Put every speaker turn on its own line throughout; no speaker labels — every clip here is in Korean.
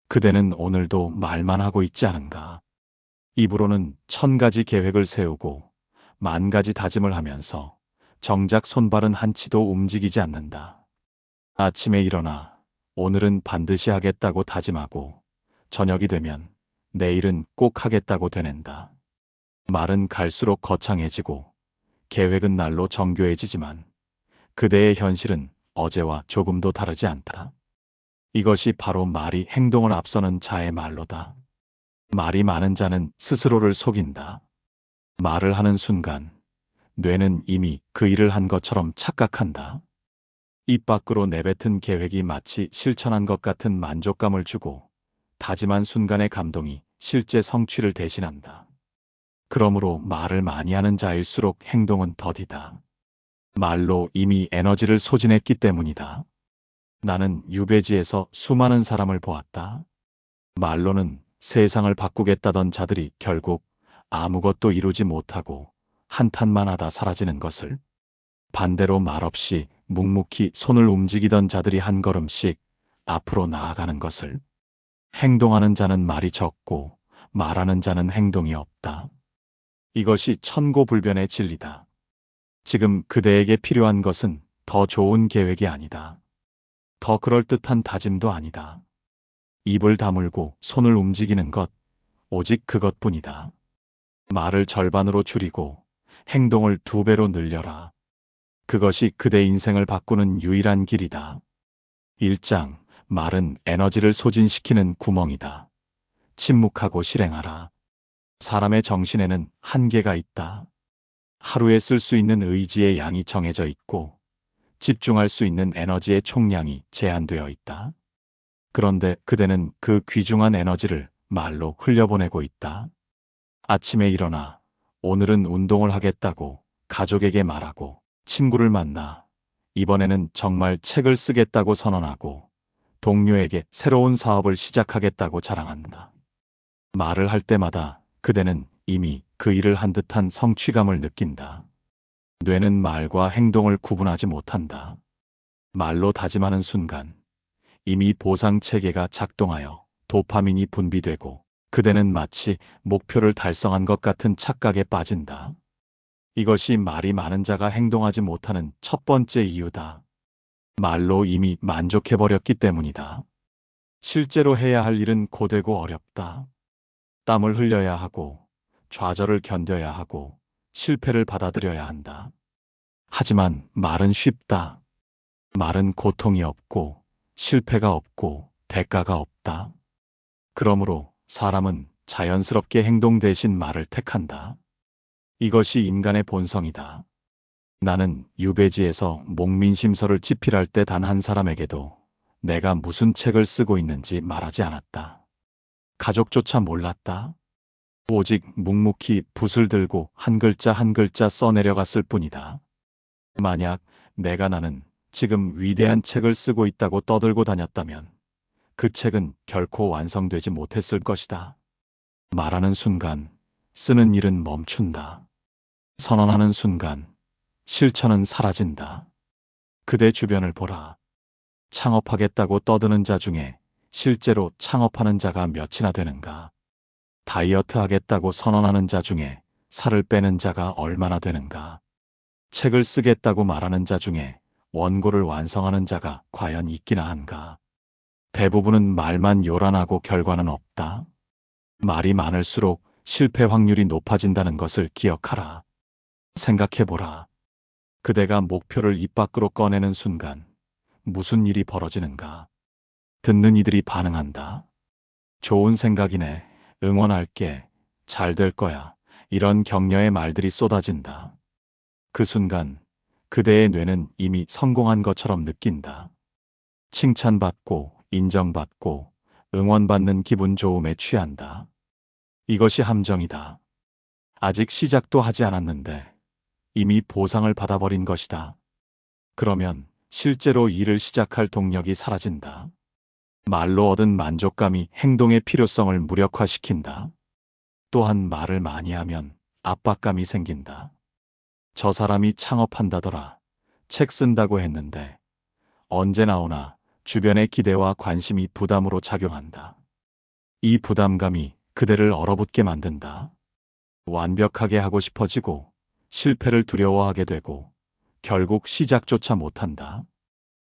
그대는 오늘도 말만 하고 있지 않은가. 입으로는 1000가지 계획을 세우고 10,000가지 다짐을 하면서 정작 손발은 한치도 움직이지 않는다. 아침에 일어나 오늘은 반드시 하겠다고 다짐하고 저녁이 되면 내일은 꼭 하겠다고 되낸다. 말은 갈수록 거창해지고 계획은 날로 정교해지지만 그대의 현실은 어제와 조금도 다르지 않다. 이것이 바로 말이 행동을 앞서는 자의 말로다. 말이 많은 자는 스스로를 속인다. 말을 하는 순간 뇌는 이미 그 일을 한 것처럼 착각한다. 입 밖으로 내뱉은 계획이 마치 실천한 것 같은 만족감을 주고 다짐한 순간의 감동이 실제 성취를 대신한다. 그러므로 말을 많이 하는 자일수록 행동은 더디다. 말로 이미 에너지를 소진했기 때문이다. 나는 유배지에서 수많은 사람을 보았다. 말로는 세상을 바꾸겠다던 자들이 결국 아무것도 이루지 못하고 한탄만 하다 사라지는 것을, 반대로 말없이 묵묵히 손을 움직이던 자들이 한 걸음씩 앞으로 나아가는 것을. 행동하는 자는 말이 적고 말하는 자는 행동이 없다. 이것이 천고불변의 진리다. 지금 그대에게 필요한 것은 더 좋은 계획이 아니다. 더 그럴듯한 다짐도 아니다. 입을 다물고 손을 움직이는 것, 오직 그것뿐이다. 말을 절반으로 줄이고 행동을 2배로 늘려라. 그것이 그대 인생을 바꾸는 유일한 길이다. 1장, 말은 에너지를 소진시키는 구멍이다. 침묵하고 실행하라. 사람의 정신에는 한계가 있다. 하루에 쓸 수 있는 의지의 양이 정해져 있고 집중할 수 있는 에너지의 총량이 제한되어 있다. 그런데 그대는 그 귀중한 에너지를 말로 흘려보내고 있다. 아침에 일어나 오늘은 운동을 하겠다고 가족에게 말하고 친구를 만나 이번에는 정말 책을 쓰겠다고 선언하고 동료에게 새로운 사업을 시작하겠다고 자랑한다. 말을 할 때마다 그대는 이미 그 일을 한 듯한 성취감을 느낀다. 뇌는 말과 행동을 구분하지 못한다. 말로 다짐하는 순간 이미 보상 체계가 작동하여 도파민이 분비되고 그대는 마치 목표를 달성한 것 같은 착각에 빠진다. 이것이 말이 많은 자가 행동하지 못하는 첫 번째 이유다. 말로 이미 만족해버렸기 때문이다. 실제로 해야 할 일은 고되고 어렵다. 땀을 흘려야 하고 좌절을 견뎌야 하고 실패를 받아들여야 한다. 하지만 말은 쉽다. 말은 고통이 없고 실패가 없고 대가가 없다. 그러므로 사람은 자연스럽게 행동 대신 말을 택한다. 이것이 인간의 본성이다. 나는 유배지에서 목민심서를 집필할 때 단 한 사람에게도 내가 무슨 책을 쓰고 있는지 말하지 않았다. 가족조차 몰랐다. 오직 묵묵히 붓을 들고 한 글자 한 글자 써내려갔을 뿐이다. 만약 나는 지금 위대한 책을 쓰고 있다고 떠들고 다녔다면 그 책은 결코 완성되지 못했을 것이다. 말하는 순간 쓰는 일은 멈춘다. 선언하는 순간 실천은 사라진다. 그대 주변을 보라. 창업하겠다고 떠드는 자 중에 실제로 창업하는 자가 몇이나 되는가? 다이어트 하겠다고 선언하는 자 중에 살을 빼는 자가 얼마나 되는가? 책을 쓰겠다고 말하는 자 중에 원고를 완성하는 자가 과연 있기나 한가? 대부분은 말만 요란하고 결과는 없다. 말이 많을수록 실패 확률이 높아진다는 것을 기억하라. 생각해보라. 그대가 목표를 입 밖으로 꺼내는 순간 무슨 일이 벌어지는가? 듣는 이들이 반응한다. 좋은 생각이네. 응원할게. 잘 될 거야. 이런 격려의 말들이 쏟아진다. 그 순간 그대의 뇌는 이미 성공한 것처럼 느낀다. 칭찬받고 인정받고 응원받는 기분 좋음에 취한다. 이것이 함정이다. 아직 시작도 하지 않았는데 이미 보상을 받아버린 것이다. 그러면 실제로 일을 시작할 동력이 사라진다. 말로 얻은 만족감이 행동의 필요성을 무력화시킨다. 또한 말을 많이 하면 압박감이 생긴다. 저 사람이 창업한다더라. 책 쓴다고 했는데 언제 나오나 주변의 기대와 관심이 부담으로 작용한다. 이 부담감이 그대를 얼어붙게 만든다. 완벽하게 하고 싶어지고 실패를 두려워하게 되고 결국 시작조차 못한다.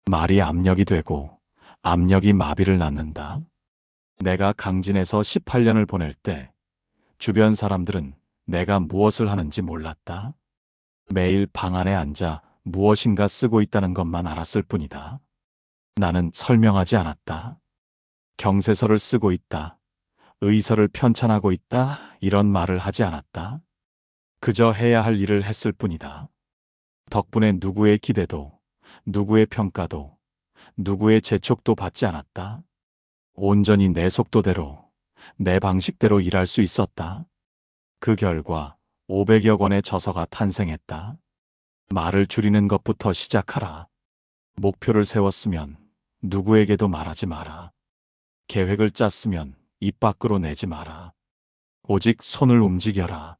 말이 압력이 되고 압력이 마비를 낳는다. 내가 강진에서 18년을 보낼 때 주변 사람들은 내가 무엇을 하는지 몰랐다. 매일 방 안에 앉아 무엇인가 쓰고 있다는 것만 알았을 뿐이다. 나는 설명하지 않았다. 경세서를 쓰고 있다. 의서를 편찬하고 있다. 이런 말을 하지 않았다. 그저 해야 할 일을 했을 뿐이다. 덕분에 누구의 기대도, 누구의 평가도, 누구의 재촉도 받지 않았다. 온전히 내 속도대로, 내 방식대로 일할 수 있었다. 그 결과 500여 권의 저서가 탄생했다. 말을 줄이는 것부터 시작하라. 목표를 세웠으면 누구에게도 말하지 마라. 계획을 짰으면 입 밖으로 내지 마라. 오직 손을 움직여라.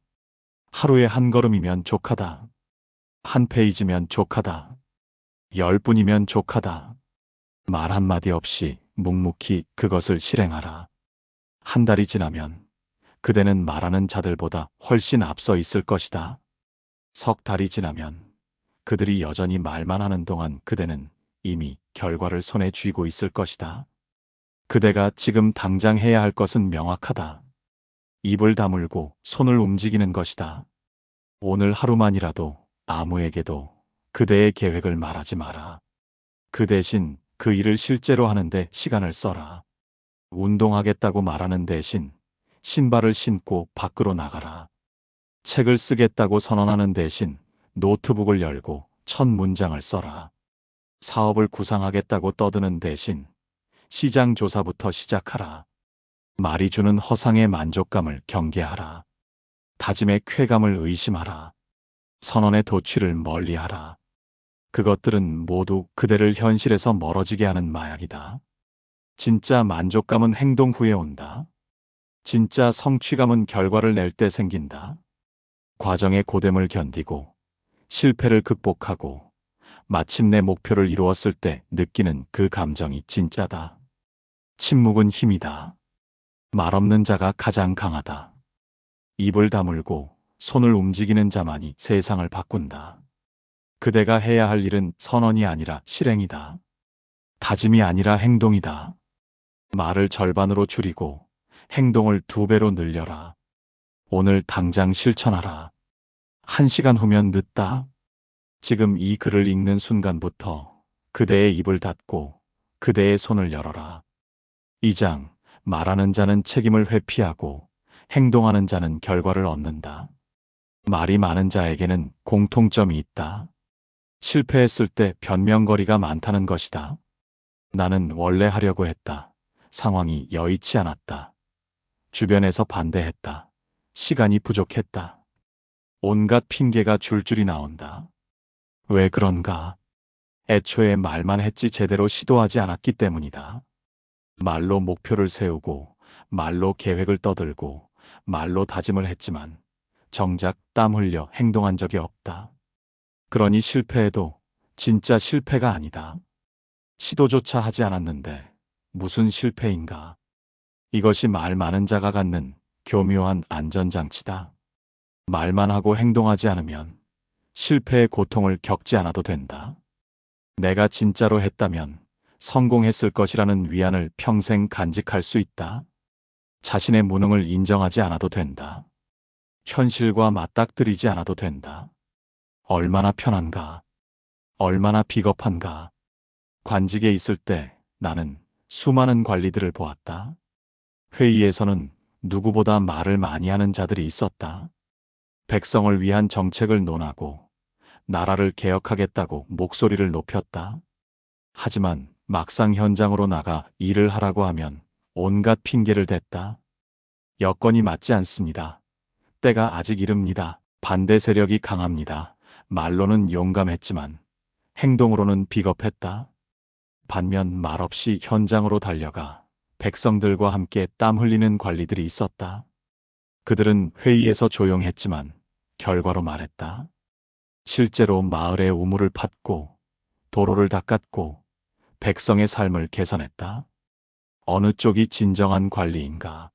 하루에 한 걸음이면 족하다. 한 페이지면 족하다. 10분이면 족하다. 말 한마디 없이 묵묵히 그것을 실행하라. 한 달이 지나면 그대는 말하는 자들보다 훨씬 앞서 있을 것이다. 석 달이 지나면 그들이 여전히 말만 하는 동안 그대는 이미 결과를 손에 쥐고 있을 것이다. 그대가 지금 당장 해야 할 것은 명확하다. 입을 다물고 손을 움직이는 것이다. 오늘 하루만이라도 아무에게도 그대의 계획을 말하지 마라. 그 대신 그 일을 실제로 하는데 시간을 써라. 운동하겠다고 말하는 대신 신발을 신고 밖으로 나가라. 책을 쓰겠다고 선언하는 대신 노트북을 열고 첫 문장을 써라. 사업을 구상하겠다고 떠드는 대신 시장 조사부터 시작하라. 말이 주는 허상의 만족감을 경계하라. 다짐의 쾌감을 의심하라. 선언의 도취를 멀리하라. 그것들은 모두 그대를 현실에서 멀어지게 하는 마약이다. 진짜 만족감은 행동 후에 온다. 진짜 성취감은 결과를 낼 때 생긴다. 과정의 고됨을 견디고 실패를 극복하고 마침내 목표를 이루었을 때 느끼는 그 감정이 진짜다. 침묵은 힘이다. 말 없는 자가 가장 강하다. 입을 다물고 손을 움직이는 자만이 세상을 바꾼다. 그대가 해야 할 일은 선언이 아니라 실행이다. 다짐이 아니라 행동이다. 말을 절반으로 줄이고 행동을 2배로 늘려라. 오늘 당장 실천하라. 1시간 후면 늦다. 지금 이 글을 읽는 순간부터 그대의 입을 닫고 그대의 손을 열어라. 2장, 말하는 자는 책임을 회피하고 행동하는 자는 결과를 얻는다. 말이 많은 자에게는 공통점이 있다. 실패했을 때 변명거리가 많다는 것이다. 나는 원래 하려고 했다. 상황이 여의치 않았다. 주변에서 반대했다. 시간이 부족했다. 온갖 핑계가 줄줄이 나온다. 왜 그런가? 애초에 말만 했지 제대로 시도하지 않았기 때문이다. 말로 목표를 세우고 말로 계획을 떠들고 말로 다짐을 했지만 정작 땀 흘려 행동한 적이 없다. 그러니 실패해도 진짜 실패가 아니다. 시도조차 하지 않았는데 무슨 실패인가? 이것이 말 많은 자가 갖는 교묘한 안전장치다. 말만 하고 행동하지 않으면 실패의 고통을 겪지 않아도 된다. 내가 진짜로 했다면 성공했을 것이라는 위안을 평생 간직할 수 있다. 자신의 무능을 인정하지 않아도 된다. 현실과 맞닥뜨리지 않아도 된다. 얼마나 편한가? 얼마나 비겁한가? 관직에 있을 때 나는 수많은 관리들을 보았다. 회의에서는 누구보다 말을 많이 하는 자들이 있었다. 백성을 위한 정책을 논하고 나라를 개혁하겠다고 목소리를 높였다. 하지만 막상 현장으로 나가 일을 하라고 하면 온갖 핑계를 댔다. 여건이 맞지 않습니다. 때가 아직 이릅니다. 반대 세력이 강합니다. 말로는 용감했지만 행동으로는 비겁했다. 반면 말없이 현장으로 달려가 백성들과 함께 땀 흘리는 관리들이 있었다. 그들은 회의에서 조용했지만 결과로 말했다. 실제로 마을의 우물을 팠고 도로를 닦았고 백성의 삶을 개선했다. 어느 쪽이 진정한 관리인가?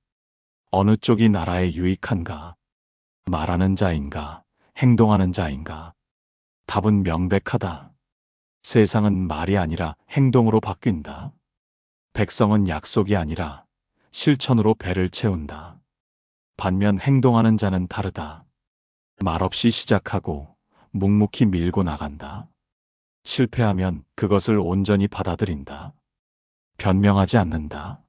어느 쪽이 나라에 유익한가? 말하는 자인가? 행동하는 자인가? 답은 명백하다. 세상은 말이 아니라 행동으로 바뀐다. 백성은 약속이 아니라 실천으로 배를 채운다. 반면 행동하는 자는 다르다. 말없이 시작하고 묵묵히 밀고 나간다. 실패하면 그것을 온전히 받아들인다. 변명하지 않는다.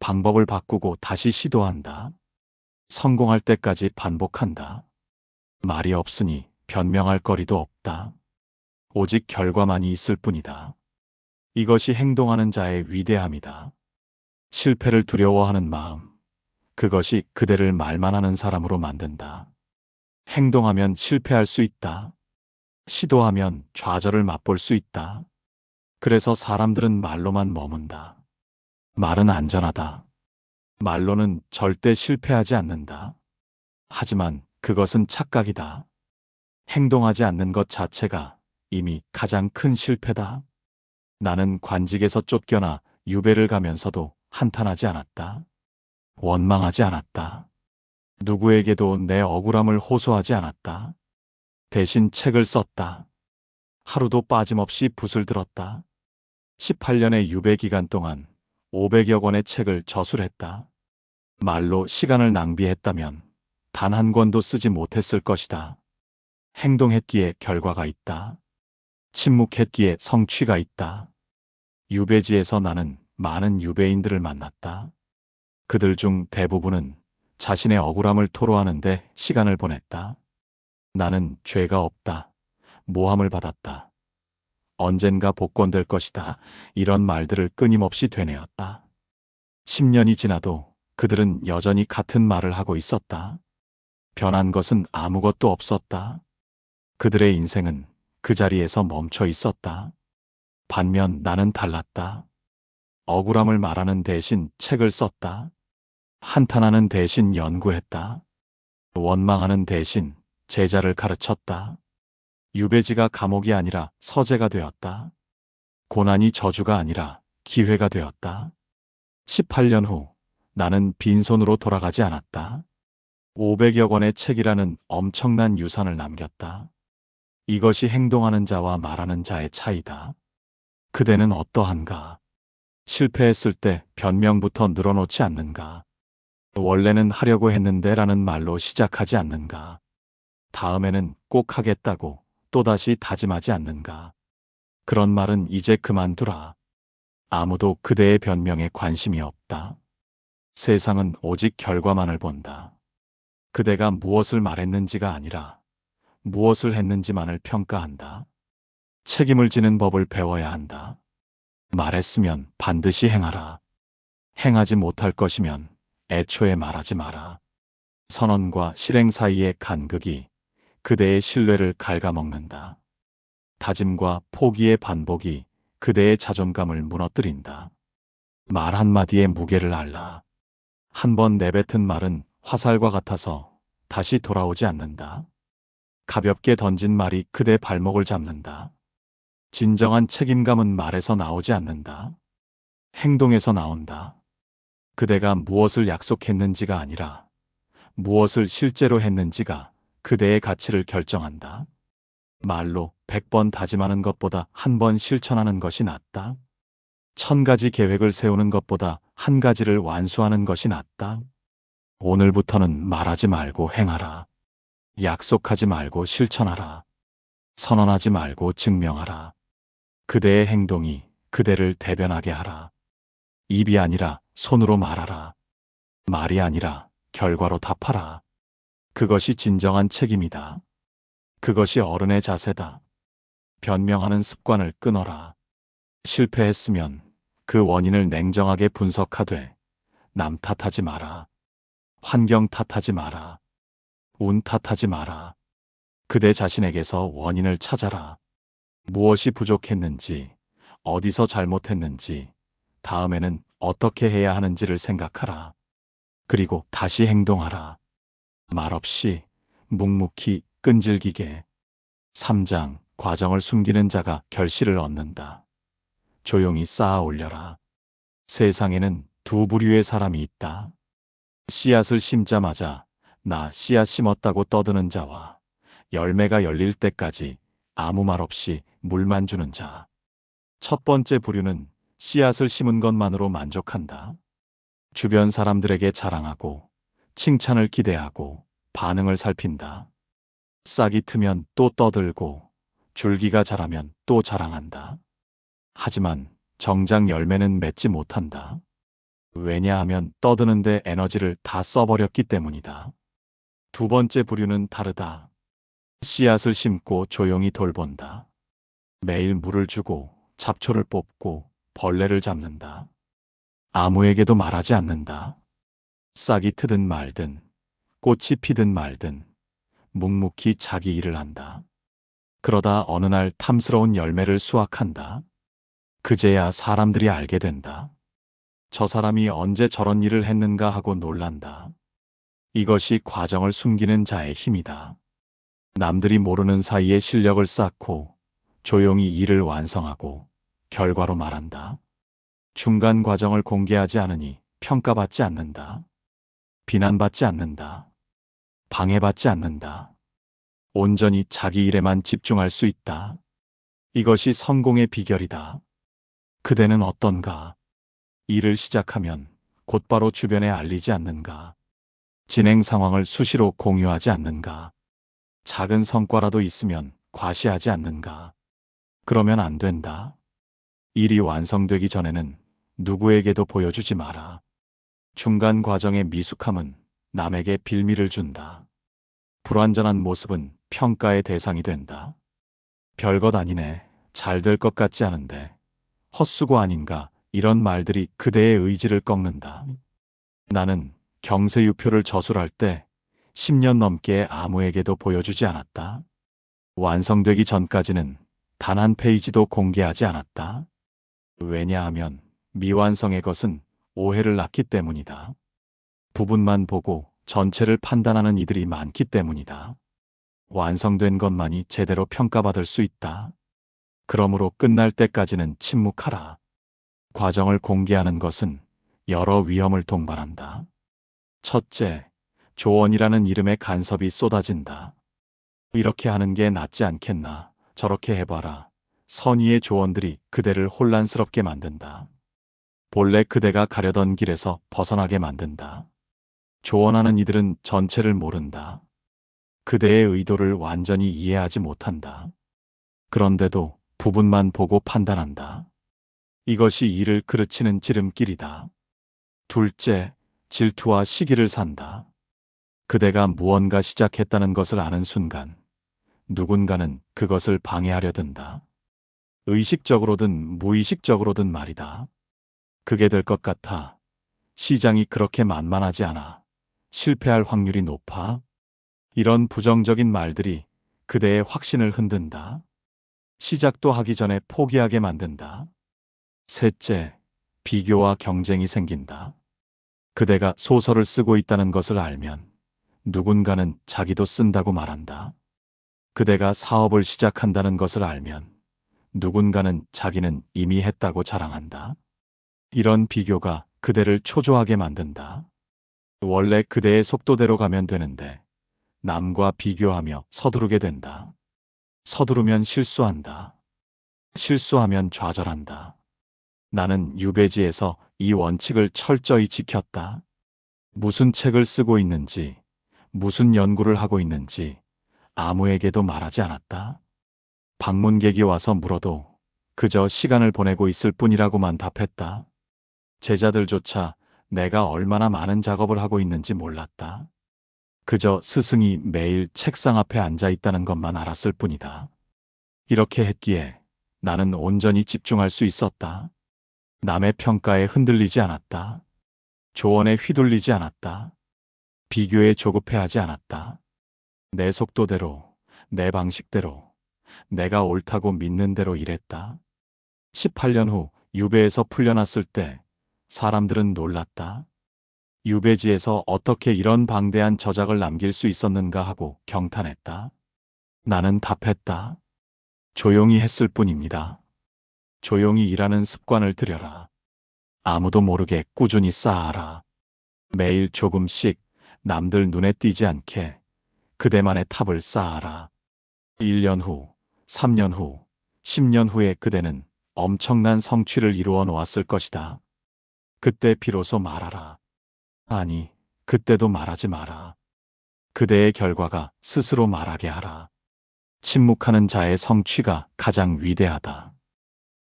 방법을 바꾸고 다시 시도한다. 성공할 때까지 반복한다. 말이 없으니 변명할 거리도 없다. 오직 결과만이 있을 뿐이다. 이것이 행동하는 자의 위대함이다. 실패를 두려워하는 마음, 그것이 그대를 말만 하는 사람으로 만든다. 행동하면 실패할 수 있다. 시도하면 좌절을 맛볼 수 있다. 그래서 사람들은 말로만 머문다. 말은 안전하다. 말로는 절대 실패하지 않는다. 하지만 그것은 착각이다. 행동하지 않는 것 자체가 이미 가장 큰 실패다. 나는 관직에서 쫓겨나 유배를 가면서도 한탄하지 않았다. 원망하지 않았다. 누구에게도 내 억울함을 호소하지 않았다. 대신 책을 썼다. 하루도 빠짐없이 붓을 들었다. 18년의 유배 기간 동안 500여 권의 책을 저술했다. 말로 시간을 낭비했다면 단 한 권도 쓰지 못했을 것이다. 행동했기에 결과가 있다. 침묵했기에 성취가 있다. 유배지에서 나는 많은 유배인들을 만났다. 그들 중 대부분은 자신의 억울함을 토로하는데 시간을 보냈다. 나는 죄가 없다. 모함을 받았다. 언젠가 복권될 것이다. 이런 말들을 끊임없이 되뇌었다. 10년이 지나도 그들은 여전히 같은 말을 하고 있었다. 변한 것은 아무것도 없었다. 그들의 인생은 그 자리에서 멈춰 있었다. 반면 나는 달랐다. 억울함을 말하는 대신 책을 썼다. 한탄하는 대신 연구했다. 원망하는 대신 제자를 가르쳤다. 유배지가 감옥이 아니라 서재가 되었다. 고난이 저주가 아니라 기회가 되었다. 18년 후 나는 빈손으로 돌아가지 않았다. 500여 권의 책이라는 엄청난 유산을 남겼다. 이것이 행동하는 자와 말하는 자의 차이다. 그대는 어떠한가? 실패했을 때 변명부터 늘어놓지 않는가? 원래는 하려고 했는데 라는 말로 시작하지 않는가? 다음에는 꼭 하겠다고 또다시 다짐하지 않는가? 그런 말은 이제 그만두라. 아무도 그대의 변명에 관심이 없다. 세상은 오직 결과만을 본다. 그대가 무엇을 말했는지가 아니라 무엇을 했는지만을 평가한다. 책임을 지는 법을 배워야 한다. 말했으면 반드시 행하라. 행하지 못할 것이면 애초에 말하지 마라. 선언과 실행 사이의 간극이 그대의 신뢰를 갉아먹는다. 다짐과 포기의 반복이 그대의 자존감을 무너뜨린다. 말 한마디의 무게를 알라. 한 번 내뱉은 말은 화살과 같아서 다시 돌아오지 않는다. 가볍게 던진 말이 그대 발목을 잡는다. 진정한 책임감은 말에서 나오지 않는다. 행동에서 나온다. 그대가 무엇을 약속했는지가 아니라 무엇을 실제로 했는지가 그대의 가치를 결정한다. 말로 100번 다짐하는 것보다 한 번 실천하는 것이 낫다. 1000가지 계획을 세우는 것보다 한 가지를 완수하는 것이 낫다. 오늘부터는 말하지 말고 행하라. 약속하지 말고 실천하라. 선언하지 말고 증명하라. 그대의 행동이 그대를 대변하게 하라. 입이 아니라 손으로 말하라. 말이 아니라 결과로 답하라. 그것이 진정한 책임이다. 그것이 어른의 자세다. 변명하는 습관을 끊어라. 실패했으면 그 원인을 냉정하게 분석하되 남 탓하지 마라. 환경 탓하지 마라. 운 탓하지 마라. 그대 자신에게서 원인을 찾아라. 무엇이 부족했는지, 어디서 잘못했는지, 다음에는 어떻게 해야 하는지를 생각하라. 그리고 다시 행동하라. 말없이 묵묵히 끈질기게. 3장 과정을 숨기는 자가 결실을 얻는다. 조용히 쌓아 올려라. 세상에는 두 부류의 사람이 있다. 씨앗을 심자마자 나 씨앗 심었다고 떠드는 자와 열매가 열릴 때까지 아무 말 없이 물만 주는 자. 첫 번째 부류는 씨앗을 심은 것만으로 만족한다. 주변 사람들에게 자랑하고 칭찬을 기대하고 반응을 살핀다. 싹이 트면 또 떠들고 줄기가 자라면 또 자랑한다. 하지만 정작 열매는 맺지 못한다. 왜냐하면 떠드는데 에너지를 다 써버렸기 때문이다. 두 번째 부류는 다르다. 씨앗을 심고 조용히 돌본다. 매일 물을 주고 잡초를 뽑고 벌레를 잡는다. 아무에게도 말하지 않는다. 싹이 트든 말든 꽃이 피든 말든 묵묵히 자기 일을 한다. 그러다 어느 날 탐스러운 열매를 수확한다. 그제야 사람들이 알게 된다. 저 사람이 언제 저런 일을 했는가 하고 놀란다. 이것이 과정을 숨기는 자의 힘이다. 남들이 모르는 사이에 실력을 쌓고 조용히 일을 완성하고 결과로 말한다. 중간 과정을 공개하지 않으니 평가받지 않는다. 비난받지 않는다. 방해받지 않는다. 온전히 자기 일에만 집중할 수 있다. 이것이 성공의 비결이다. 그대는 어떤가? 일을 시작하면 곧바로 주변에 알리지 않는가? 진행 상황을 수시로 공유하지 않는가? 작은 성과라도 있으면 과시하지 않는가? 그러면 안 된다. 일이 완성되기 전에는 누구에게도 보여주지 마라. 중간 과정의 미숙함은 남에게 빌미를 준다. 불완전한 모습은 평가의 대상이 된다. 별것 아니네. 잘 될 것 같지 않은데. 헛수고 아닌가. 이런 말들이 그대의 의지를 꺾는다. 나는 경세유표를 저술할 때 10년 넘게 아무에게도 보여주지 않았다. 완성되기 전까지는 단 한 페이지도 공개하지 않았다. 왜냐하면 미완성의 것은 오해를 낳기 때문이다. 부분만 보고 전체를 판단하는 이들이 많기 때문이다. 완성된 것만이 제대로 평가받을 수 있다. 그러므로 끝날 때까지는 침묵하라. 과정을 공개하는 것은 여러 위험을 동반한다. 첫째, 조언이라는 이름의 간섭이 쏟아진다. 이렇게 하는 게 낫지 않겠나, 저렇게 해봐라. 선의의 조언들이 그대를 혼란스럽게 만든다. 본래 그대가 가려던 길에서 벗어나게 만든다. 조언하는 이들은 전체를 모른다. 그대의 의도를 완전히 이해하지 못한다. 그런데도 부분만 보고 판단한다. 이것이 일을 그르치는 지름길이다. 둘째, 질투와 시기를 산다. 그대가 무언가 시작했다는 것을 아는 순간 누군가는 그것을 방해하려 든다. 의식적으로든 무의식적으로든 말이다. 그게 될 것 같아. 시장이 그렇게 만만하지 않아. 실패할 확률이 높아. 이런 부정적인 말들이 그대의 확신을 흔든다. 시작도 하기 전에 포기하게 만든다. 셋째, 비교와 경쟁이 생긴다. 그대가 소설을 쓰고 있다는 것을 알면 누군가는 자기도 쓴다고 말한다. 그대가 사업을 시작한다는 것을 알면 누군가는 자기는 이미 했다고 자랑한다. 이런 비교가 그대를 초조하게 만든다. 원래 그대의 속도대로 가면 되는데 남과 비교하며 서두르게 된다. 서두르면 실수한다. 실수하면 좌절한다. 나는 유배지에서 이 원칙을 철저히 지켰다. 무슨 책을 쓰고 있는지, 무슨 연구를 하고 있는지 아무에게도 말하지 않았다. 방문객이 와서 물어도 그저 시간을 보내고 있을 뿐이라고만 답했다. 제자들조차 내가 얼마나 많은 작업을 하고 있는지 몰랐다. 그저 스승이 매일 책상 앞에 앉아 있다는 것만 알았을 뿐이다. 이렇게 했기에 나는 온전히 집중할 수 있었다. 남의 평가에 흔들리지 않았다. 조언에 휘둘리지 않았다. 비교에 조급해하지 않았다. 내 속도대로, 내 방식대로, 내가 옳다고 믿는 대로 일했다. 18년 후 유배에서 풀려났을 때 사람들은 놀랐다. 유배지에서 어떻게 이런 방대한 저작을 남길 수 있었는가 하고 경탄했다. 나는 답했다. 조용히 했을 뿐입니다. 조용히 일하는 습관을 들여라. 아무도 모르게 꾸준히 쌓아라. 매일 조금씩 남들 눈에 띄지 않게 그대만의 탑을 쌓아라. 1년 후, 3년 후, 10년 후에 그대는 엄청난 성취를 이루어 놓았을 것이다. 그때 비로소 말하라. 아니, 그때도 말하지 마라. 그대의 결과가 스스로 말하게 하라. 침묵하는 자의 성취가 가장 위대하다.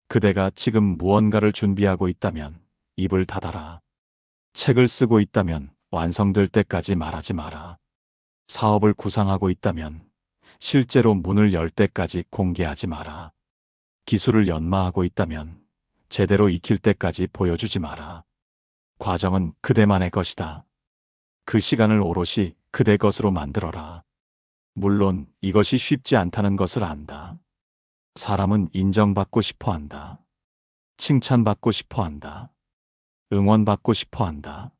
그대가 지금 무언가를 준비하고 있다면 입을 닫아라. 책을 쓰고 있다면 완성될 때까지 말하지 마라. 사업을 구상하고 있다면 실제로 문을 열 때까지 공개하지 마라. 기술을 연마하고 있다면 제대로 익힐 때까지 보여주지 마라. 과정은 그대만의 것이다. 그 시간을 오롯이 그대 것으로 만들어라. 물론 이것이 쉽지 않다는 것을 안다. 사람은 인정받고 싶어 한다. 칭찬받고 싶어 한다. 응원받고 싶어 한다.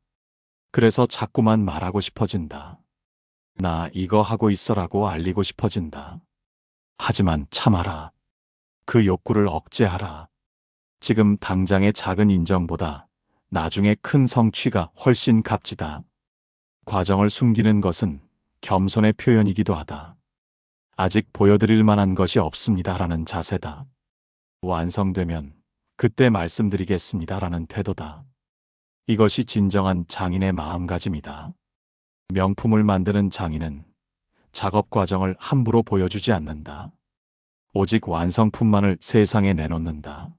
그래서 자꾸만 말하고 싶어진다. 나 이거 하고 있어라고 알리고 싶어진다. 하지만 참아라. 그 욕구를 억제하라. 지금 당장의 작은 인정보다 나중에 큰 성취가 훨씬 값지다. 과정을 숨기는 것은 겸손의 표현이기도 하다. 아직 보여드릴 만한 것이 없습니다라는 자세다. 완성되면 그때 말씀드리겠습니다라는 태도다. 이것이 진정한 장인의 마음가짐이다. 명품을 만드는 장인은 작업 과정을 함부로 보여주지 않는다. 오직 완성품만을 세상에 내놓는다.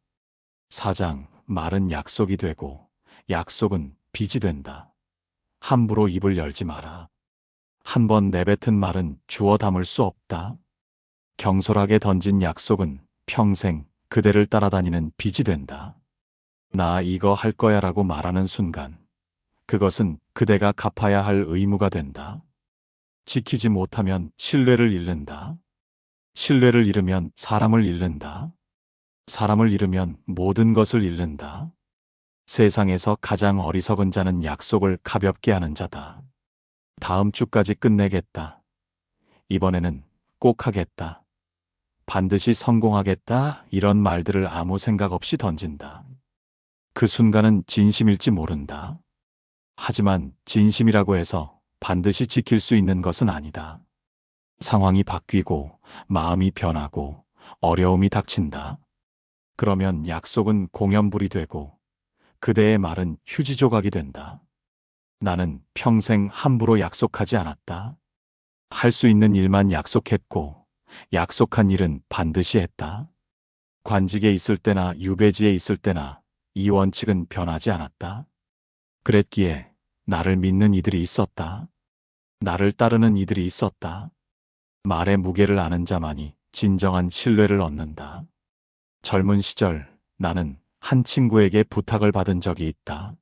사장, 말은 약속이 되고 약속은 빚이 된다. 함부로 입을 열지 마라. 한 번 내뱉은 말은 주워 담을 수 없다. 경솔하게 던진 약속은 평생 그대를 따라다니는 빚이 된다. 나 이거 할 거야 라고 말하는 순간 그것은 그대가 갚아야 할 의무가 된다. 지키지 못하면 신뢰를 잃는다. 신뢰를 잃으면 사람을 잃는다. 사람을 잃으면 모든 것을 잃는다. 세상에서 가장 어리석은 자는 약속을 가볍게 하는 자다. 다음 주까지 끝내겠다. 이번에는 꼭 하겠다. 반드시 성공하겠다. 이런 말들을 아무 생각 없이 던진다. 그 순간은 진심일지 모른다. 하지만 진심이라고 해서 반드시 지킬 수 있는 것은 아니다. 상황이 바뀌고 마음이 변하고 어려움이 닥친다. 그러면 약속은 공연불이 되고 그대의 말은 휴지 조각이 된다. 나는 평생 함부로 약속하지 않았다. 할 수 있는 일만 약속했고 약속한 일은 반드시 했다. 관직에 있을 때나 유배지에 있을 때나 이 원칙은 변하지 않았다. 그랬기에 나를 믿는 이들이 있었다. 나를 따르는 이들이 있었다. 말의 무게를 아는 자만이 진정한 신뢰를 얻는다. 젊은 시절 나는 한 친구에게 부탁을 받은 적이 있다.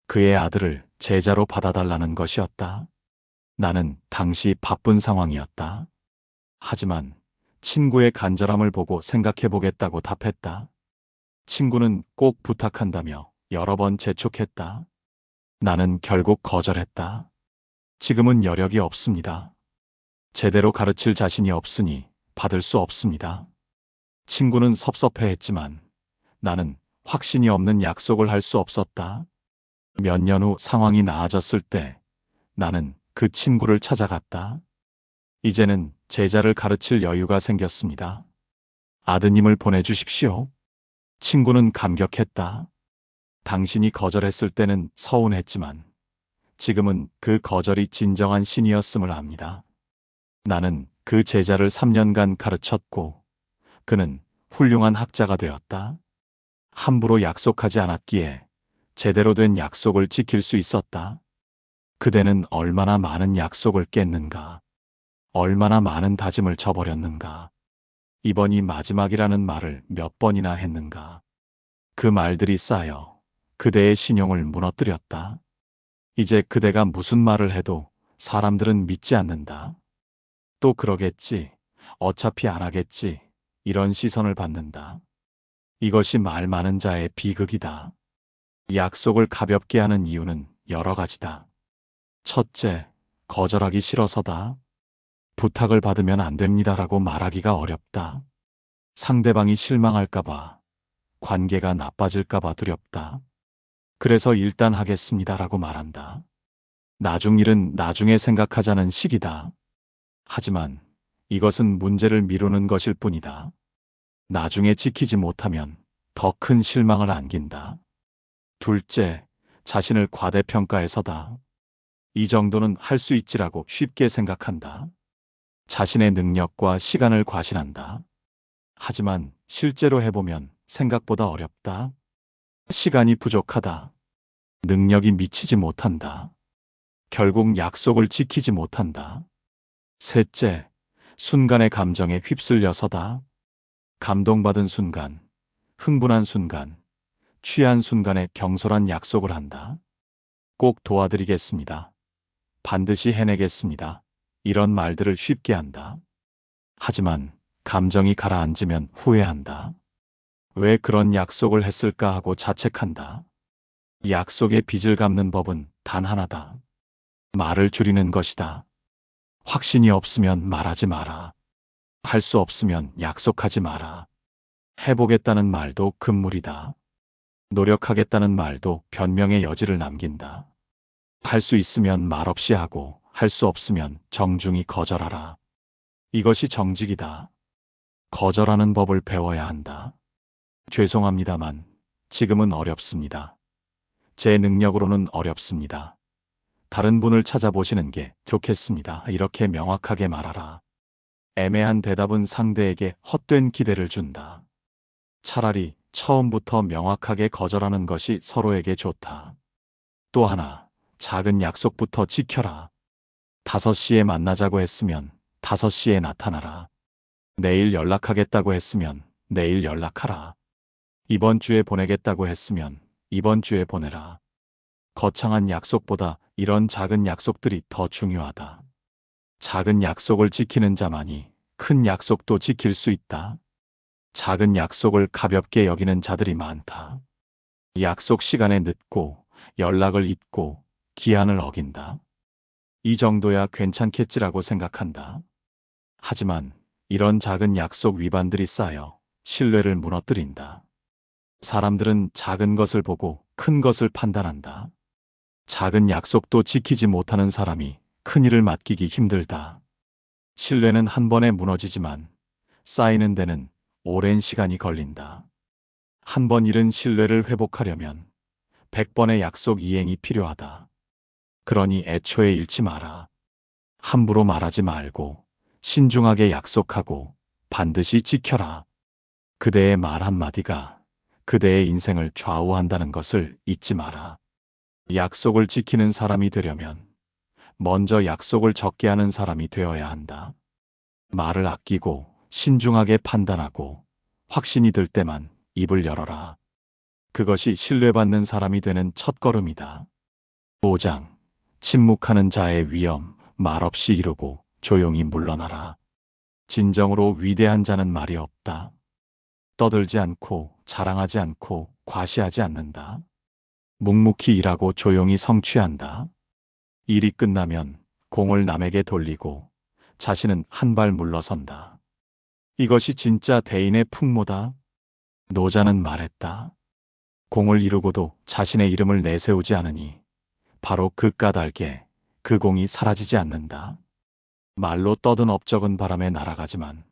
그의 아들을 제자로 받아달라는 것이었다. 나는 당시 바쁜 상황이었다. 하지만 친구의 간절함을 보고 생각해보겠다고 답했다. 친구는 꼭 부탁한다며 여러 번 재촉했다. 나는 결국 거절했다. 지금은 여력이 없습니다. 제대로 가르칠 자신이 없으니 받을 수 없습니다. 친구는 섭섭해했지만 나는 확신이 없는 약속을 할 수 없었다. 몇 년 후 상황이 나아졌을 때 나는 그 친구를 찾아갔다. 이제는 제자를 가르칠 여유가 생겼습니다. 아드님을 보내주십시오. 친구는 감격했다. 당신이 거절했을 때는 서운했지만 지금은 그 거절이 진정한 신이었음을 압니다. 나는 그 제자를 3년간 가르쳤고 그는 훌륭한 학자가 되었다. 함부로 약속하지 않았기에 제대로 된 약속을 지킬 수 있었다. 그대는 얼마나 많은 약속을 깼는가? 얼마나 많은 다짐을 저버렸는가? 이번이 마지막이라는 말을 몇 번이나 했는가? 그 말들이 쌓여 그대의 신용을 무너뜨렸다. 이제 그대가 무슨 말을 해도 사람들은 믿지 않는다. 또 그러겠지. 어차피 안 하겠지. 이런 시선을 받는다. 이것이 말 많은 자의 비극이다. 약속을 가볍게 하는 이유는 여러 가지다. 첫째, 거절하기 싫어서다. 부탁을 받으면 안 됩니다라고 말하기가 어렵다. 상대방이 실망할까봐, 관계가 나빠질까봐 두렵다. 그래서 일단 하겠습니다라고 말한다. 나중 일은 나중에 생각하자는 식이다. 하지만 이것은 문제를 미루는 것일 뿐이다. 나중에 지키지 못하면 더 큰 실망을 안긴다. 둘째, 자신을 과대평가해서다. 이 정도는 할 수 있지라고 쉽게 생각한다. 자신의 능력과 시간을 과신한다. 하지만 실제로 해보면 생각보다 어렵다. 시간이 부족하다. 능력이 미치지 못한다. 결국 약속을 지키지 못한다. 셋째, 순간의 감정에 휩쓸려서다. 감동받은 순간, 흥분한 순간, 취한 순간에 경솔한 약속을 한다. 꼭 도와드리겠습니다. 반드시 해내겠습니다. 이런 말들을 쉽게 한다. 하지만 감정이 가라앉으면 후회한다. 왜 그런 약속을 했을까 하고 자책한다. 약속의 빚을 갚는 법은 단 하나다. 말을 줄이는 것이다. 확신이 없으면 말하지 마라. 할 수 없으면 약속하지 마라. 해보겠다는 말도 금물이다. 노력하겠다는 말도 변명의 여지를 남긴다. 할 수 있으면 말없이 하고 할 수 없으면 정중히 거절하라. 이것이 정직이다. 거절하는 법을 배워야 한다. 죄송합니다만 지금은 어렵습니다. 제 능력으로는 어렵습니다. 다른 분을 찾아보시는 게 좋겠습니다. 이렇게 명확하게 말하라. 애매한 대답은 상대에게 헛된 기대를 준다. 차라리 처음부터 명확하게 거절하는 것이 서로에게 좋다. 또 하나, 작은 약속부터 지켜라. 5시에 만나자고 했으면 5시에 나타나라. 내일 연락하겠다고 했으면 내일 연락하라. 이번 주에 보내겠다고 했으면 이번 주에 보내라. 거창한 약속보다 이런 작은 약속들이 더 중요하다. 작은 약속을 지키는 자만이 큰 약속도 지킬 수 있다. 작은 약속을 가볍게 여기는 자들이 많다. 약속 시간에 늦고 연락을 잊고 기한을 어긴다. 이 정도야 괜찮겠지라고 생각한다. 하지만 이런 작은 약속 위반들이 쌓여 신뢰를 무너뜨린다. 사람들은 작은 것을 보고 큰 것을 판단한다. 작은 약속도 지키지 못하는 사람이 큰 일을 맡기기 힘들다. 신뢰는 한 번에 무너지지만 쌓이는 데는 오랜 시간이 걸린다. 한 번 잃은 신뢰를 회복하려면 100번의 약속 이행이 필요하다. 그러니 애초에 잃지 마라. 함부로 말하지 말고 신중하게 약속하고 반드시 지켜라. 그대의 말 한마디가 그대의 인생을 좌우한다는 것을 잊지 마라. 약속을 지키는 사람이 되려면 먼저 약속을 적게 하는 사람이 되어야 한다. 말을 아끼고 신중하게 판단하고 확신이 들 때만 입을 열어라. 그것이 신뢰받는 사람이 되는 첫걸음이다. 5장. 침묵하는 자의 위험, 말없이 이루고 조용히 물러나라. 진정으로 위대한 자는 말이 없다. 떠들지 않고 자랑하지 않고 과시하지 않는다. 묵묵히 일하고 조용히 성취한다. 일이 끝나면 공을 남에게 돌리고 자신은 한 발 물러선다. 이것이 진짜 대인의 풍모다. 노자는 말했다. 공을 이루고도 자신의 이름을 내세우지 않으니 바로 그 까닭에 그 공이 사라지지 않는다. 말로 떠든 업적은 바람에 날아가지만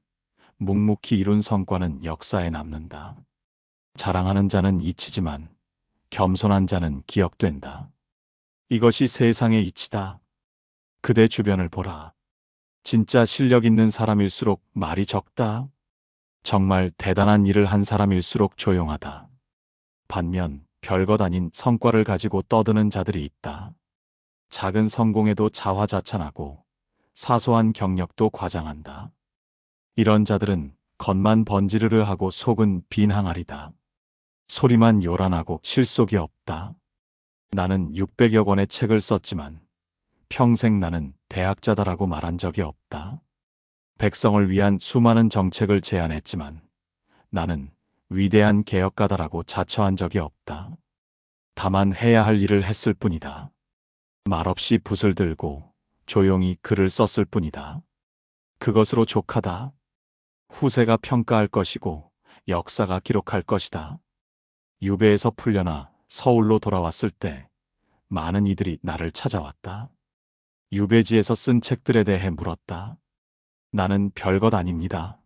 묵묵히 이룬 성과는 역사에 남는다. 자랑하는 자는 잊히지만 겸손한 자는 기억된다. 이것이 세상의 이치다. 그대 주변을 보라. 진짜 실력 있는 사람일수록 말이 적다. 정말 대단한 일을 한 사람일수록 조용하다. 반면 별것 아닌 성과를 가지고 떠드는 자들이 있다. 작은 성공에도 자화자찬하고 사소한 경력도 과장한다. 이런 자들은 겉만 번지르르 하고 속은 빈 항아리다. 소리만 요란하고 실속이 없다. 나는 600여 권의 책을 썼지만 평생 나는 대학자다라고 말한 적이 없다. 백성을 위한 수많은 정책을 제안했지만 나는 위대한 개혁가다라고 자처한 적이 없다. 다만 해야 할 일을 했을 뿐이다. 말없이 붓을 들고 조용히 글을 썼을 뿐이다. 그것으로 족하다. 후세가 평가할 것이고 역사가 기록할 것이다. 유배에서 풀려나 서울로 돌아왔을 때 많은 이들이 나를 찾아왔다. 유배지에서 쓴 책들에 대해 물었다. 나는 별것 아닙니다.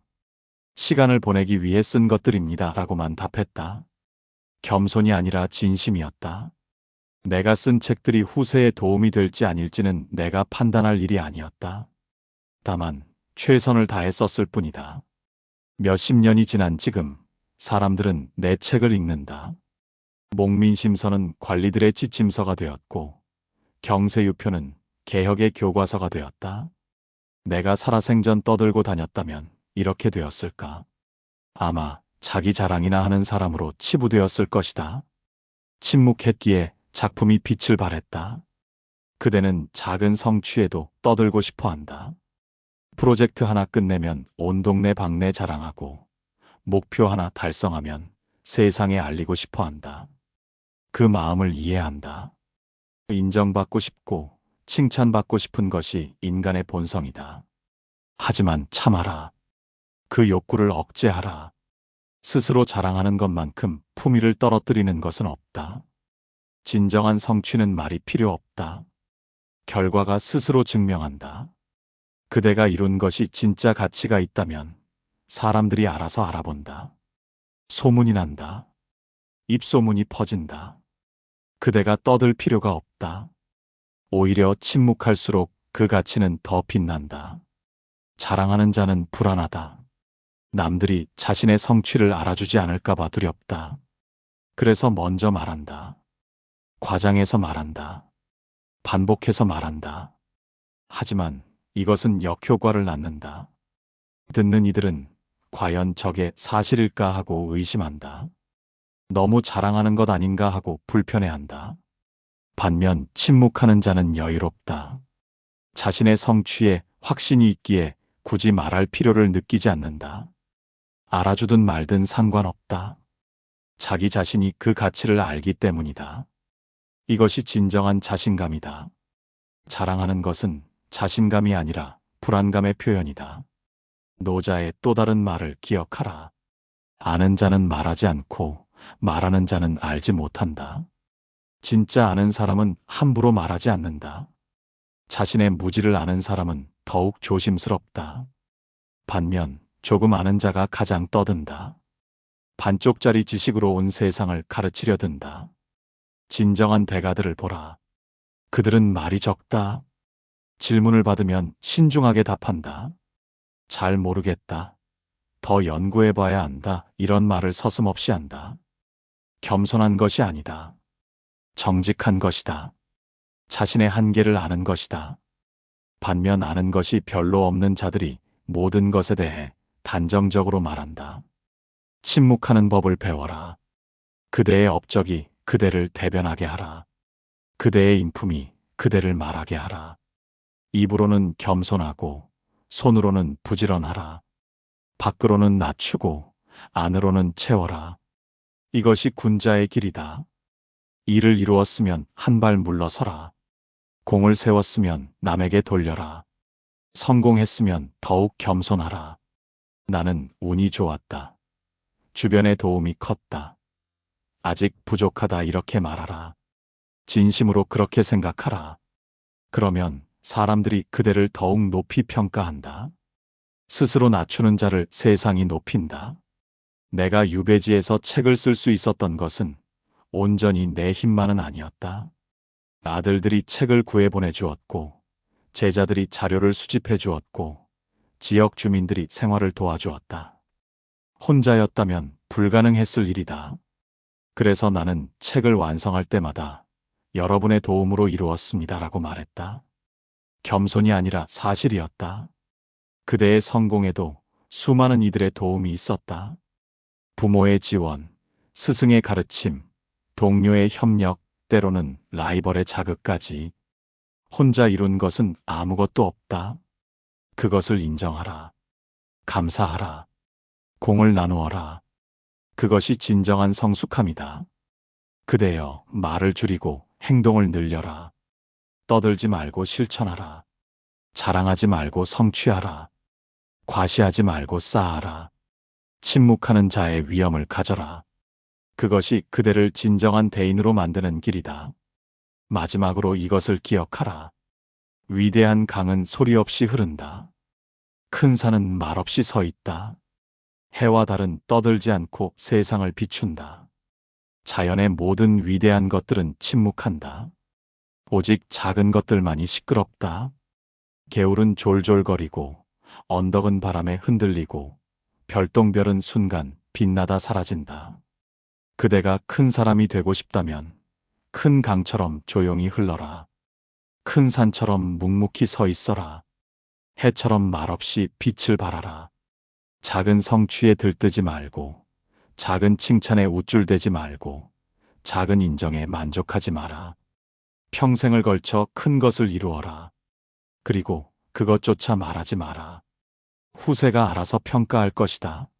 시간을 보내기 위해 쓴 것들입니다. 라고만 답했다. 겸손이 아니라 진심이었다. 내가 쓴 책들이 후세에 도움이 될지 아닐지는 내가 판단할 일이 아니었다. 다만 최선을 다해 썼을 뿐이다. 몇십 년이 지난 지금 사람들은 내 책을 읽는다. 목민심서는 관리들의 지침서가 되었고 경세유표는 개혁의 교과서가 되었다. 내가 살아생전 떠들고 다녔다면 이렇게 되었을까? 아마 자기 자랑이나 하는 사람으로 치부되었을 것이다. 침묵했기에 작품이 빛을 발했다. 그대는 작은 성취에도 떠들고 싶어 한다. 프로젝트 하나 끝내면 온 동네 방네 자랑하고 목표 하나 달성하면 세상에 알리고 싶어 한다. 그 마음을 이해한다. 인정받고 싶고 칭찬받고 싶은 것이 인간의 본성이다. 하지만 참아라. 그 욕구를 억제하라. 스스로 자랑하는 것만큼 품위를 떨어뜨리는 것은 없다. 진정한 성취는 말이 필요 없다. 결과가 스스로 증명한다. 그대가 이룬 것이 진짜 가치가 있다면 사람들이 알아서 알아본다. 소문이 난다. 입소문이 퍼진다. 그대가 떠들 필요가 없다. 오히려 침묵할수록 그 가치는 더 빛난다. 자랑하는 자는 불안하다. 남들이 자신의 성취를 알아주지 않을까봐 두렵다. 그래서 먼저 말한다. 과장해서 말한다. 반복해서 말한다. 하지만 이것은 역효과를 낳는다. 듣는 이들은 과연 저게 사실일까 하고 의심한다. 너무 자랑하는 것 아닌가 하고 불편해한다. 반면 침묵하는 자는 여유롭다. 자신의 성취에 확신이 있기에 굳이 말할 필요를 느끼지 않는다. 알아주든 말든 상관없다. 자기 자신이 그 가치를 알기 때문이다. 이것이 진정한 자신감이다. 자랑하는 것은 자신감이 아니라 불안감의 표현이다. 노자의 또 다른 말을 기억하라. 아는 자는 말하지 않고 말하는 자는 알지 못한다. 진짜 아는 사람은 함부로 말하지 않는다. 자신의 무지를 아는 사람은 더욱 조심스럽다. 반면 조금 아는 자가 가장 떠든다. 반쪽짜리 지식으로 온 세상을 가르치려 든다. 진정한 대가들을 보라. 그들은 말이 적다. 질문을 받으면 신중하게 답한다. 잘 모르겠다. 더 연구해봐야 한다. 이런 말을 서슴없이 한다. 겸손한 것이 아니다. 정직한 것이다. 자신의 한계를 아는 것이다. 반면 아는 것이 별로 없는 자들이 모든 것에 대해 단정적으로 말한다. 침묵하는 법을 배워라. 그대의 업적이 그대를 대변하게 하라. 그대의 인품이 그대를 말하게 하라. 입으로는 겸손하고 손으로는 부지런하라. 밖으로는 낮추고 안으로는 채워라. 이것이 군자의 길이다. 일을 이루었으면 한 발 물러서라. 공을 세웠으면 남에게 돌려라. 성공했으면 더욱 겸손하라. 나는 운이 좋았다. 주변의 도움이 컸다. 아직 부족하다 이렇게 말하라. 진심으로 그렇게 생각하라. 그러면 사람들이 그대를 더욱 높이 평가한다. 스스로 낮추는 자를 세상이 높인다. 내가 유배지에서 책을 쓸 수 있었던 것은 온전히 내 힘만은 아니었다. 아들들이 책을 구해 보내주었고, 제자들이 자료를 수집해 주었고, 지역 주민들이 생활을 도와주었다. 혼자였다면 불가능했을 일이다. 그래서 나는 책을 완성할 때마다 여러분의 도움으로 이루었습니다라고 말했다. 겸손이 아니라 사실이었다. 그대의 성공에도 수많은 이들의 도움이 있었다. 부모의 지원, 스승의 가르침, 동료의 협력, 때로는 라이벌의 자극까지. 혼자 이룬 것은 아무것도 없다. 그것을 인정하라. 감사하라. 공을 나누어라. 그것이 진정한 성숙함이다. 그대여, 말을 줄이고 행동을 늘려라. 떠들지 말고 실천하라. 자랑하지 말고 성취하라. 과시하지 말고 쌓아라. 침묵하는 자의 위엄을 가져라. 그것이 그대를 진정한 대인으로 만드는 길이다. 마지막으로 이것을 기억하라. 위대한 강은 소리 없이 흐른다. 큰 산은 말없이 서 있다. 해와 달은 떠들지 않고 세상을 비춘다. 자연의 모든 위대한 것들은 침묵한다. 오직 작은 것들만이 시끄럽다. 개울은 졸졸거리고 언덕은 바람에 흔들리고 별똥별은 순간 빛나다 사라진다. 그대가 큰 사람이 되고 싶다면 큰 강처럼 조용히 흘러라. 큰 산처럼 묵묵히 서 있어라. 해처럼 말없이 빛을 발하라. 작은 성취에 들뜨지 말고, 작은 칭찬에 우쭐대지 말고, 작은 인정에 만족하지 마라. 평생을 걸쳐 큰 것을 이루어라. 그리고 그것조차 말하지 마라. 후세가 알아서 평가할 것이다.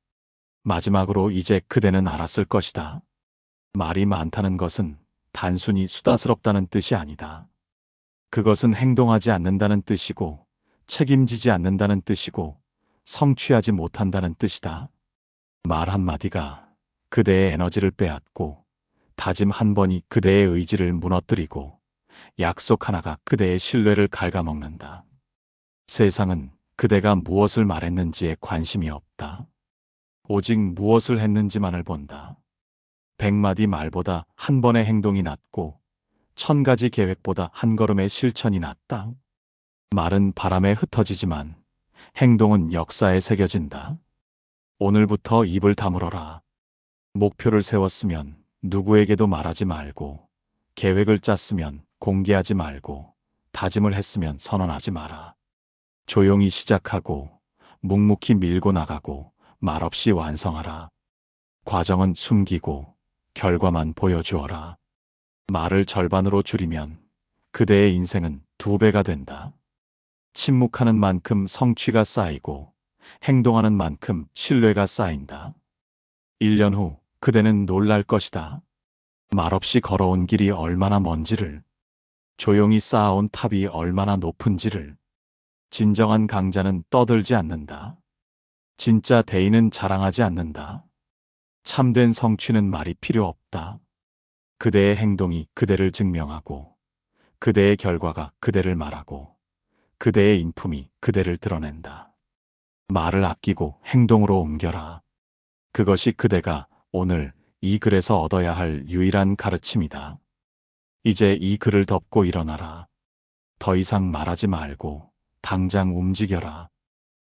마지막으로 이제 그대는 알았을 것이다. 말이 많다는 것은 단순히 수다스럽다는 뜻이 아니다. 그것은 행동하지 않는다는 뜻이고, 책임지지 않는다는 뜻이고, 성취하지 못한다는 뜻이다. 말 한마디가 그대의 에너지를 빼앗고, 다짐 한 번이 그대의 의지를 무너뜨리고, 약속 하나가 그대의 신뢰를 갉아먹는다. 세상은 그대가 무엇을 말했는지에 관심이 없다. 오직 무엇을 했는지만을 본다. 100마디 말보다 한 번의 행동이 낫고 1000가지 계획보다 한 걸음의 실천이 낫다. 말은 바람에 흩어지지만 행동은 역사에 새겨진다. 오늘부터 입을 다물어라. 목표를 세웠으면 누구에게도 말하지 말고, 계획을 짰으면 공개하지 말고, 다짐을 했으면 선언하지 마라. 조용히 시작하고 묵묵히 밀고 나가고 말없이 완성하라. 과정은 숨기고 결과만 보여주어라. 말을 절반으로 줄이면 그대의 인생은 2배가 된다. 침묵하는 만큼 성취가 쌓이고 행동하는 만큼 신뢰가 쌓인다. 1년 후 그대는 놀랄 것이다. 말없이 걸어온 길이 얼마나 먼지를, 조용히 쌓아온 탑이 얼마나 높은지를. 진정한 강자는 떠들지 않는다. 진짜 대인은 자랑하지 않는다. 참된 성취는 말이 필요 없다. 그대의 행동이 그대를 증명하고, 그대의 결과가 그대를 말하고, 그대의 인품이 그대를 드러낸다. 말을 아끼고 행동으로 옮겨라. 그것이 그대가 오늘 이 글에서 얻어야 할 유일한 가르침이다. 이제 이 글을 덮고 일어나라. 더 이상 말하지 말고 당장 움직여라.